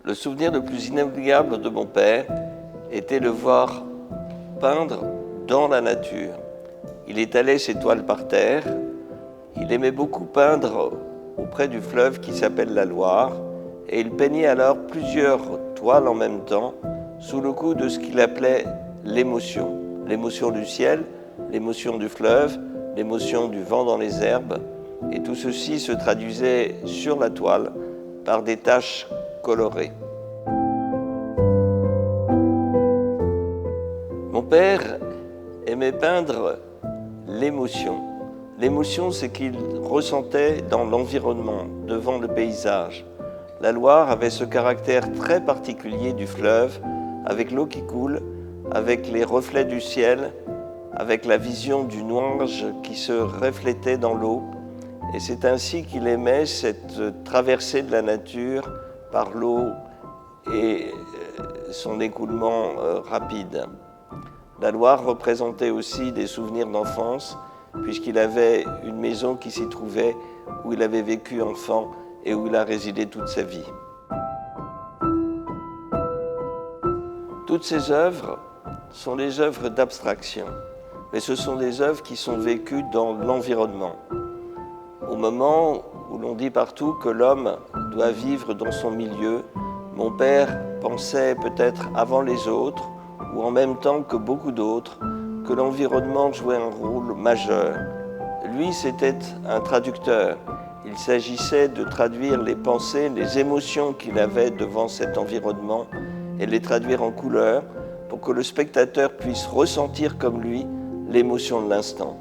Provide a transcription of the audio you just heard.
Le souvenir le plus inoubliable de mon père était le voir peindre dans la nature. Il étalait ses toiles par terre. Il aimait beaucoup peindre auprès du fleuve qui s'appelle la Loire, et il peignait alors plusieurs toiles en même temps, sous le coup de ce qu'il appelait l'émotion. L'émotion du ciel, l'émotion du fleuve, l'émotion du vent dans les herbes, et tout ceci se traduisait sur la toile par des taches colorées. Mon père aimait peindre l'émotion. L'émotion, c'est qu'il ressentait dans l'environnement, devant le paysage. La Loire avait ce caractère très particulier du fleuve, avec l'eau qui coule, avec les reflets du ciel, avec la vision du nuage qui se reflétait dans l'eau. Et c'est ainsi qu'il aimait cette traversée de la nature par l'eau et son écoulement rapide. La Loire représentait aussi des souvenirs d'enfance, puisqu'il avait une maison qui s'y trouvait, où il avait vécu enfant et où il a résidé toute sa vie. Toutes ces œuvres sont des œuvres d'abstraction, mais ce sont des œuvres qui sont vécues dans l'environnement. Au moment où l'on dit partout que l'homme doit vivre dans son milieu, mon père pensait peut-être avant les autres, ou en même temps que beaucoup d'autres, que l'environnement jouait un rôle majeur. Lui, c'était un traducteur. Il s'agissait de traduire les pensées, les émotions qu'il avait devant cet environnement et les traduire en couleurs pour que le spectateur puisse ressentir comme lui l'émotion de l'instant.